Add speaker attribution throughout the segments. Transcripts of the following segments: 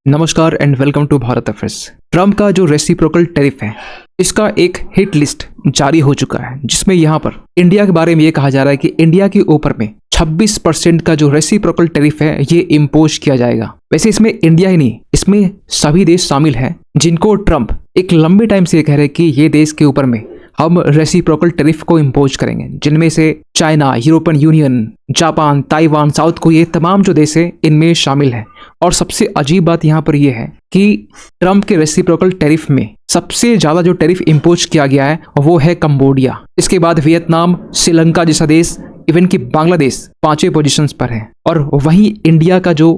Speaker 1: नमस्कार and welcome to Bharat affairs. Trump का जो रेसिप्रोकल टैरिफ है इसका एक हिट लिस्ट जारी हो चुका है, जिसमें यहाँ पर इंडिया के बारे में ये कहा जा रहा है कि इंडिया के ऊपर में 26% का जो रेसिप्रोकल टैरिफ है ये इम्पोज किया जाएगा। वैसे इसमें इंडिया ही नहीं, इसमें सभी देश शामिल हैं जिनको ट्रम्प एक लंबे टाइम से कह रहे हैं कि ये देश के ऊपर में हम रेसिप्रोकल टैरिफ को इम्पोज करेंगे, जिनमें से China, European union, Japan, Taiwan, south Korea, तमाम जो देश है इनमें शामिल है। और सबसे अजीब बात यहाँ पर यह है कि ट्रम्प के रेसिप्रोकल टैरिफ में सबसे ज्यादा जो टैरिफ इम्पोज किया गया है वो है कंबोडिया। इसके बाद वियतनाम, श्रीलंका जैसा देश, इवन कि बांग्लादेश 5वें पोजीशंस पर है। और वहीं इंडिया का जो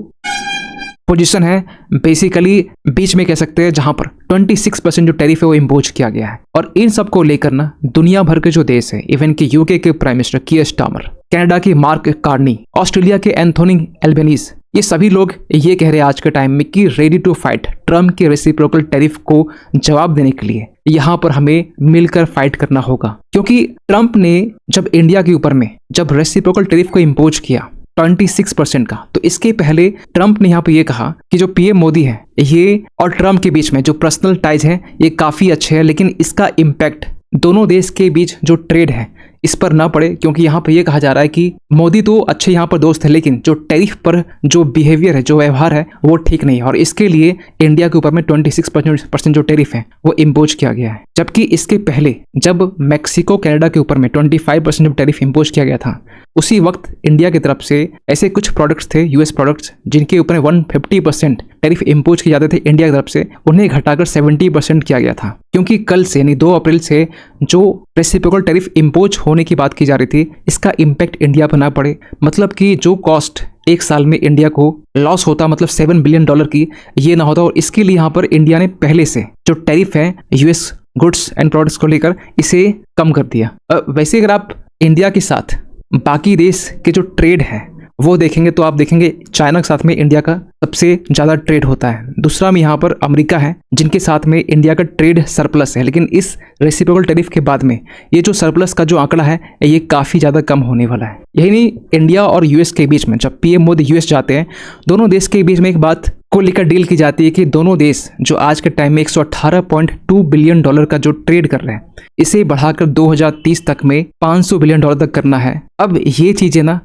Speaker 1: पोजीशन है बेसिकली बीच में कह सकते हैं, जहां पर 26% जो टैरिफ है वो इम्पोज किया गया है। और इन सब को लेकर ना दुनिया भर के जो देश है, इवन कि यूके के प्राइम मिनिस्टर कीयर स्टारमर, कनाडा की मार्क कार्नी, ऑस्ट्रेलिया के एंथोनी एल्बनीज, ये सभी लोग ये कह रहे हैं आज के टाइम में कि रेडी टू फाइट ट्रम्प के रेसिप्रोकल टैरिफ को जवाब देने के लिए यहाँ पर हमें मिलकर फाइट करना होगा। क्योंकि ट्रम्प ने जब इंडिया के ऊपर में जब रेसिप्रोकल टैरिफ को इम्पोज किया 26% का, तो इसके पहले ट्रम्प ने यहाँ पे ये कहा कि जो पीएम मोदी है ये और ट्रम्प के बीच में जो पर्सनल टाइज है ये काफी अच्छे हैं, लेकिन इसका इम्पैक्ट दोनों देश के बीच जो ट्रेड है इस पर ना पड़े। क्योंकि यहाँ पर यह कहा जा रहा है कि मोदी तो अच्छे यहाँ पर दोस्त है, लेकिन जो टैरिफ पर जो बिहेवियर है, जो व्यवहार है वो ठीक नहीं है। और इसके लिए इंडिया के ऊपर में 26% जो टैरिफ है वो इम्पोज किया गया है। जबकि इसके पहले जब मैक्सिको, कनाडा के ऊपर में 25% जब टैरिफ इम्पोज किया गया था, उसी वक्त इंडिया की तरफ से ऐसे कुछ प्रोडक्ट्स थे, यूएस प्रोडक्ट्स, जिनके ऊपर 150% टैरिफ इम्पोज किए जाते थे इंडिया की तरफ से, उन्हें घटाकर 70% किया गया था। क्योंकि कल से यानी 2 अप्रैल से जो रेसिप्रोकल टैरिफ इम्पोज होने की बात की जा रही थी, इसका इम्पैक्ट इंडिया पर ना पड़े। मतलब कि जो कॉस्ट एक साल में इंडिया को लॉस होता, मतलब $7 बिलियन की, ये ना होता। और इसके लिए यहाँ पर इंडिया ने पहले से जो टैरिफ है यूएस गुड्स एंड प्रोडक्ट्स को लेकर इसे कम कर दिया। वैसे अगर आप इंडिया के साथ बाकी देश के जो ट्रेड है वो देखेंगे तो आप देखेंगे चाइना के साथ में इंडिया का सबसे ज़्यादा ट्रेड होता है। दूसरा में यहाँ पर अमेरिका है, जिनके साथ में इंडिया का ट्रेड सरप्लस है। लेकिन इस रेसिप्रोकल टैरिफ के बाद में ये जो सरप्लस का जो आंकड़ा है ये काफ़ी ज़्यादा कम होने वाला है। यही नहीं, इंडिया और यूएस के बीच में जब पीएम मोदी यूएस जाते हैं, दोनों देश के बीच में एक बात को लेकर डील की जाती है कि दोनों देश जो आज के टाइम में $118.2 बिलियन का जो ट्रेड कर रहे हैं, इसे बढ़ाकर 2030 तक में $500 बिलियन तक करना है। अब ये चीज़ें ना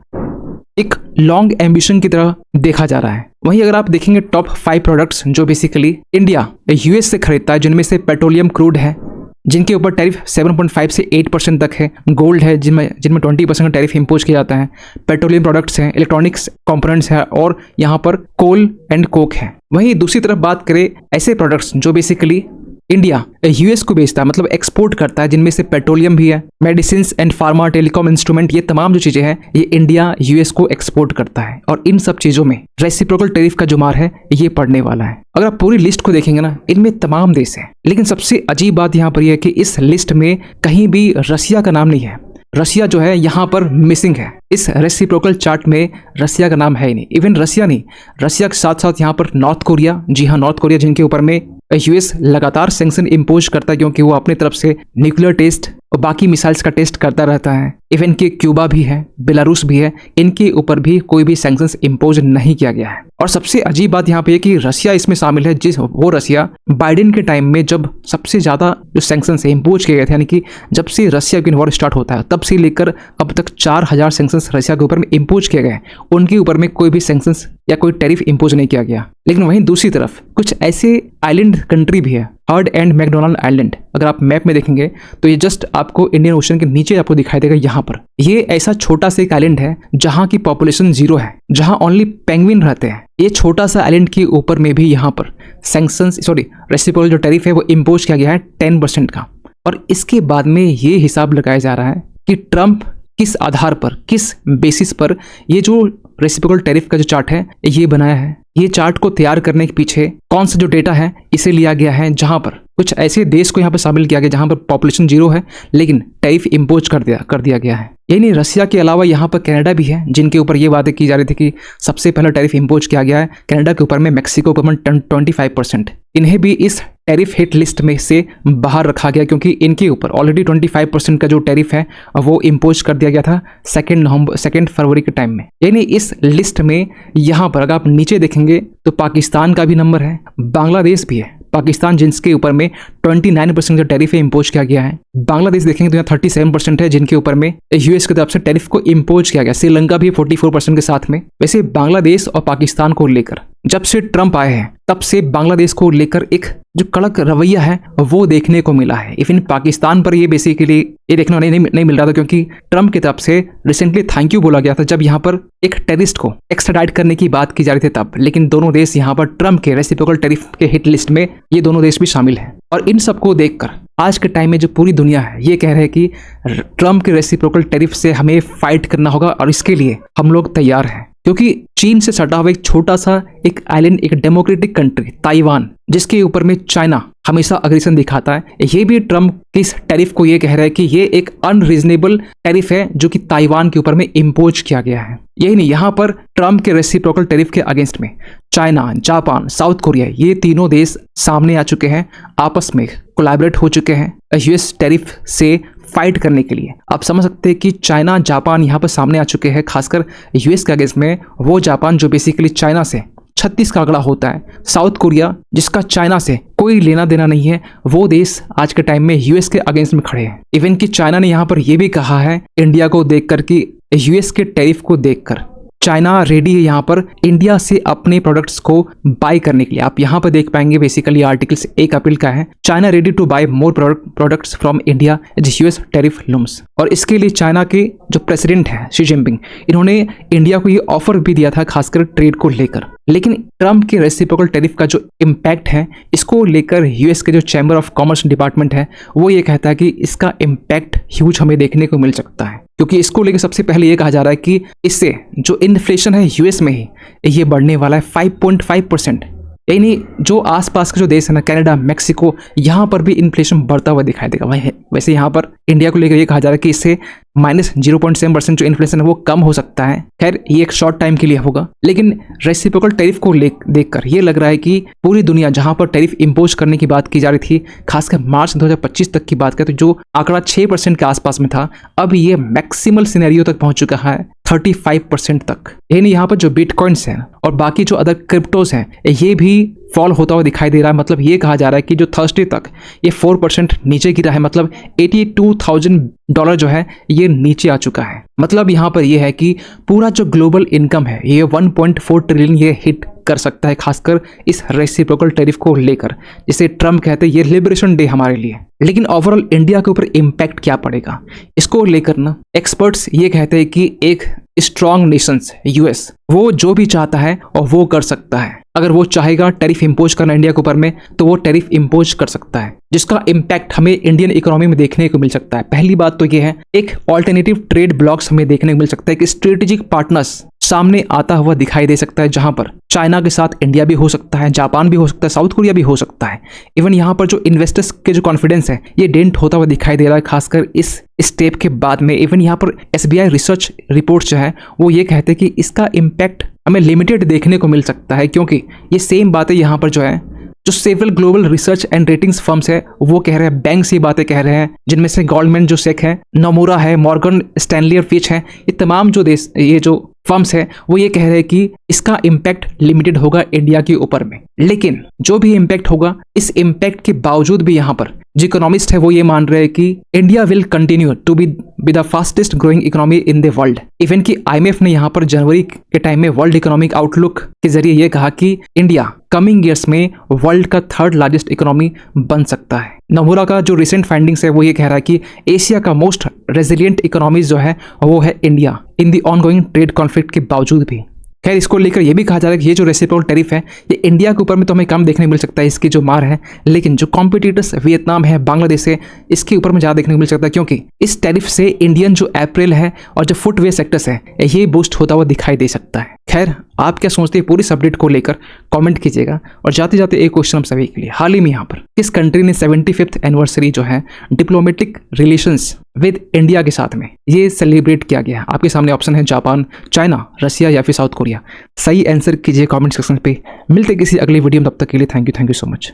Speaker 1: एक लॉन्ग एम्बिशन की तरह देखा जा रहा है। वहीं अगर आप देखेंगे टॉप 5 प्रोडक्ट्स जो बेसिकली इंडिया यूएस से खरीदता है, जिनमें से पेट्रोलियम क्रूड है, जिनके ऊपर टैरिफ 7.5 से 8% तक है, गोल्ड है जिनमें 20% का टैरिफ इम्पोज किया जाता है, पेट्रोलियम प्रोडक्ट्स हैं, इलेक्ट्रॉनिक्स कंपोनेंट्स है, और यहाँ पर कोल एंड कोक है। वहीं दूसरी तरफ बात करें ऐसे प्रोडक्ट्स जो बेसिकली इंडिया यूएस को बेचता है, मतलब एक्सपोर्ट करता है, जिनमें से पेट्रोलियम भी है, medicine and pharma, telecom instrument, ये तमाम जो चीजें हैं ये इंडिया यूएस को एक्सपोर्ट करता है। और इन सब चीजों में रेसिप्रोकल टैरिफ का जो मार है ये पड़ने वाला है। अगर आप पूरी लिस्ट को देखेंगे ना, इनमें तमाम देश हैं, लेकिन सबसे अजीब बात यहाँ पर यह है कि इस लिस्ट में कहीं भी रसिया का नाम नहीं है। रसिया जो है यहाँ पर मिसिंग है। इस रेसिप्रोकल चार्ट में रसिया का नाम है ही नहीं। इवन रसिया नहीं, रसिया के साथ साथ यहाँ पर नॉर्थ कोरिया, जी हाँ नॉर्थ कोरिया, जिनके ऊपर में यूएस लगातार सैंक्शन इम्पोज करता है, क्योंकि वो अपनी तरफ से न्यूक्लियर टेस्ट और बाकी मिसाइल्स का टेस्ट करता रहता है। इवन कि क्यूबा भी है, बेलारूस भी है, इनके ऊपर भी कोई भी सैंक्शंस इम्पोज नहीं किया गया है। और सबसे अजीब बात यहाँ पे है कि रसिया इसमें शामिल है, वो रसिया बाइडेन के टाइम में जब सबसे ज्यादा जो सैंक्शंस इम्पोज किए गए थे, यानी कि जब से रसिया यूक्रेन वॉर स्टार्ट होता है तब से लेकर अब तक 4000 सैंक्शंस रसिया के ऊपर में इम्पोज किए गए, उनके ऊपर में कोई भी सैंक्शंस या कोई टैरिफ इम्पोज नहीं किया गया। लेकिन वहीं दूसरी तरफ कुछ ऐसे आइलैंड कंट्री भी है, हर्ड एंड मैकडोनाल्ड आइलैंड। अगर आप मैप में देखेंगे तो ये जस्ट आपको इंडियन ओशन के नीचे आपको दिखाई देगा। यहाँ पर ये ऐसा छोटा सा एक आइलैंड है जहाँ की पॉपुलेशन 0 है, जहाँ ओनली पेंगुइन रहते हैं। ये छोटा सा आइलैंड के ऊपर में भी यहाँ पर रेसिप्रोकल जो टैरिफ है वो इम्पोज किया गया है 10% का। और इसके बाद में ये हिसाब लगाया जा रहा है कि ट्रम्प किस आधार पर, किस बेसिस पर ये जो रेसिप्रोकल टैरिफ का जो चार्ट है ये बनाया है। ये चार्ट को तैयार करने के पीछे कौन सा जो डेटा है इसे लिया गया है, जहां पर कुछ ऐसे देश को यहाँ पर शामिल किया गया जहां पर पॉपुलेशन 0 है, लेकिन टैरिफ इम्पोज कर दिया गया है। यही नहीं, रसिया के अलावा यहाँ पर कनाडा भी है, जिनके ऊपर ये बातें की जा रही थी कि सबसे पहला टैरिफ इम्पोज किया गया है कनाडा के ऊपर में, मैक्सिको के ऊपर में 25%। इन्हें भी इस टैरिफ हिट लिस्ट में से बाहर रखा गया, क्योंकि इनके ऊपर ऑलरेडी 25% का जो टैरिफ है वो इम्पोज कर दिया गया था 2 फरवरी के टाइम में। यानी इस लिस्ट में यहाँ पर अगर आप नीचे देखेंगे देखेंगे तो पाकिस्तान का भी नंबर है, बांग्लादेश भी है। पाकिस्तान जिनके ऊपर में 29% जो टैरिफ है इम्पोज किया गया है। बांग्लादेश देखेंगे तो यहाँ 37% है जिनके ऊपर में यूएस की तरफ से टैरिफ को इम्पोज किया गया। श्रीलंका भी 44% के साथ में। वैसे बांग्लादेश और पाकिस्तान को लेकर जब से ट्रंप आए हैं तब से बांग्लादेश को लेकर एक जो कड़क रवैया है वो देखने को मिला है। इवन पाकिस्तान पर ये बेसिकली ये देखने नहीं मिल रहा था, क्योंकि ट्रंप की तरफ से रिसेंटली थैंक यू बोला गया था जब यहाँ पर एक टेररिस्ट को एक्स्ट्राडाइट करने की बात की जा रही थी तब। लेकिन दोनों देश यहाँ पर ट्रंप के रेसिप्रोकल टैरिफ के हिट लिस्ट में ये दोनों देश भी शामिल हैं। और इन सबको देखकर आज के टाइम में जो पूरी दुनिया है ये कह रहे हैं कि ट्रंप के रेसिप्रोकल टैरिफ से हमें फाइट करना होगा और इसके लिए हम लोग तैयार हैं। क्योंकि चीन से सटा हुआ एक छोटा सा एक आइलैंड, एक डेमोक्रेटिक कंट्री ताइवान, जिसके ऊपर में चाइना हमेशा अग्रेशन दिखाता है, ये भी ट्रंप की इस टैरिफ को ये कह रहा है कि ये एक अनरीजनेबल टैरिफ है जो कि ताइवान के ऊपर में इम्पोज किया गया है। यही नहीं, यहाँ पर ट्रंप के रेसिप्रोकल टैरिफ के अगेंस्ट में चाइना, जापान, साउथ कोरिया ये तीनों देश सामने आ चुके हैं, आपस में कोलैबोरेट हो चुके हैं यूएस टैरिफ से फाइट करने के लिए। आप समझ सकते हैं कि चाइना, जापान यहाँ पर सामने आ चुके हैं, खासकर यूएस के अगेंस्ट में वो जापान जो बेसिकली चाइना से 36 का आंकड़ा होता है, साउथ कोरिया जिसका चाइना से कोई लेना देना नहीं है, वो देश आज के टाइम में यूएस के अगेंस्ट में खड़े हैं। इवन कि चाइना ने यहाँ पर यह भी कहा है इंडिया को देखकर कि यूएस के टैरिफ को देखकर चाइना रेडी है यहाँ पर इंडिया से अपने प्रोडक्ट्स को बाय करने के लिए। आप यहाँ पर देख पाएंगे बेसिकली आर्टिकल्स 1 अप्रैल का है, China ready to buy more products from India as US tariff looms. और इसके लिए चाइना के जो प्रेसिडेंट हैं शी जिनपिंग, इन्होंने इंडिया को ये ऑफर भी दिया था खासकर ट्रेड को लेकर। लेकिन ट्रंप के रेसिप्रोकल टैरिफ का जो इम्पैक्ट है इसको लेकर यूएस के जो चैम्बर ऑफ कॉमर्स डिपार्टमेंट है वो ये कहता है कि इसका इम्पैक्ट ह्यूज हमें देखने को मिल सकता है। क्योंकि इसको लेकर सबसे पहले ये कहा जा रहा है कि इससे जो इन्फ्लेशन है यूएस में ही ये बढ़ने वाला है 5.5%। यानी जो आसपास के जो देश है ना, कनाडा, मेक्सिको, यहाँ पर भी इन्फ्लेशन बढ़ता हुआ दिखाई देगा। वैसे यहाँ पर इंडिया को लेकर ये कहा जा रहा है कि इससे -0.7% जो इन्फ्लेशन है वो कम हो सकता है। खैर ये एक शॉर्ट टाइम के लिए होगा, लेकिन रेसिप्रोकल टैरिफ को देखकर ये लग रहा है कि पूरी दुनिया जहाँ पर टैरिफ इम्पोज करने की बात की जा रही थी, खासकर मार्च 2025 तक की बात करें तो जो आंकड़ा 6% के आसपास में था, अब ये मैक्सिमल सिनेरियो तक पहुंच चुका है 35% तक। यानी यहाँ पर जो बिटकॉइन्स हैं और बाकी जो अदर क्रिप्टोज हैं ये भी फॉल होता हुआ दिखाई दे रहा है। मतलब ये कहा जा रहा है कि जो थर्सडे तक ये 4% नीचे गिरा है, मतलब $82,000 जो है ये नीचे आ चुका है। मतलब यहाँ पर ये है कि पूरा जो ग्लोबल इनकम है ये 1.4 ट्रिलियन ये हिट कर सकता है, खासकर इस रेसिप्रोकल टैरिफ को लेकर, जिसे ट्रम्प कहते हैं ये लिबरेशन डे हमारे लिए। लेकिन ओवरऑल इंडिया के ऊपर इम्पैक्ट क्या पड़ेगा इसको लेकर ना एक्सपर्ट्स ये कहते हैं कि एक स्ट्रॉन्ग नेशंस यूएस वो जो भी चाहता है और वो कर सकता है। अगर वो चाहेगा टैरिफ इम्पोज करना इंडिया के ऊपर में तो वो टैरिफ इम्पोज कर सकता है, जिसका इम्पैक्ट हमें इंडियन इकोनॉमी में देखने को मिल सकता है। पहली बात तो ये है एक ऑल्टरनेटिव ट्रेड ब्लॉक्स हमें देखने को मिल सकता है कि स्ट्रेटेजिक पार्टनर्स सामने आता हुआ दिखाई दे सकता है, जहां पर चाइना के साथ इंडिया भी हो सकता है, जापान भी हो सकता है, साउथ कोरिया भी हो सकता है। इवन यहाँ पर जो इन्वेस्टर्स के जो कॉन्फिडेंस है ये डेंट होता हुआ दिखाई दे रहा है, खासकर इस स्टेप के बाद में। इवन यहाँ पर SBI रिसर्च रिपोर्ट जो है वो ये कहते हैं कि इसका इम्पैक्ट हमें लिमिटेड देखने को मिल सकता है, क्योंकि ये सेम बातें यहाँ पर जो है जो several global research and ratings firms है वो कह रहे हैं, बैंक्स ये बातें कह रहे हैं, जिनमें से गोल्डमैन जो सेक है, नोमुरा है, मॉर्गन स्टैनली और फिच है, ये तमाम जो देश ये जो फर्म्स है वो ये कह रहे हैं कि इसका इम्पैक्ट लिमिटेड होगा इंडिया के ऊपर में। लेकिन जो भी इम्पैक्ट होगा इस इम्पैक्ट के बावजूद भी यहाँ पर जो इकोनॉमिस्ट है वो ये मान रहे हैं कि India will continue to be the fastest growing economy in the world. Even कि IMF ने यहाँ पर जनवरी के टाइम में वर्ल्ड इकोनॉमिक आउटलुक के जरिए ये कहा कि इंडिया कमिंग ईयर्स में वर्ल्ड का 3rd लार्जेस्ट इकोनॉमी बन सकता है। नमूरा का जो रिसेंट फाइंडिंग्स है वो ये कह रहा है कि एशिया का मोस्ट रेजिलिएंट इकोनॉमीज जो है वो है India in the ongoing trade conflict के बावजूद भी। खैर इसको लेकर ये भी कहा जा रहा है कि ये जो रेसिप्रोकल टैरिफ है ये इंडिया के ऊपर में तो हमें कम देखने को मिल सकता है इसकी जो मार है, लेकिन जो कॉम्पिटिटर्स वियतनाम है, बांग्लादेश है, इसके ऊपर में ज़्यादा देखने को मिल सकता है, क्योंकि इस टैरिफ से इंडियन जो अप्रैल है और जो फुटवेयर सेक्टर्स है ये बूस्ट होता हुआ दिखाई दे सकता है। खैर आप क्या सोचते हैं पूरी इस अपडेट को लेकर कमेंट कीजिएगा। और जाते जाते एक क्वेश्चन हम सभी के लिए, हाल ही में यहाँ पर किस कंट्री ने 75th एनिवर्सरी जो है डिप्लोमेटिक रिलेशंस विद इंडिया के साथ में ये सेलिब्रेट किया गया है? आपके सामने ऑप्शन है जापान, चाइना, रशिया या फिर साउथ कोरिया। सही आंसर कीजिए कमेंट सेक्शन पे। मिलते किसी अगली वीडियो में, तब तक के लिए थैंक यू सो मच।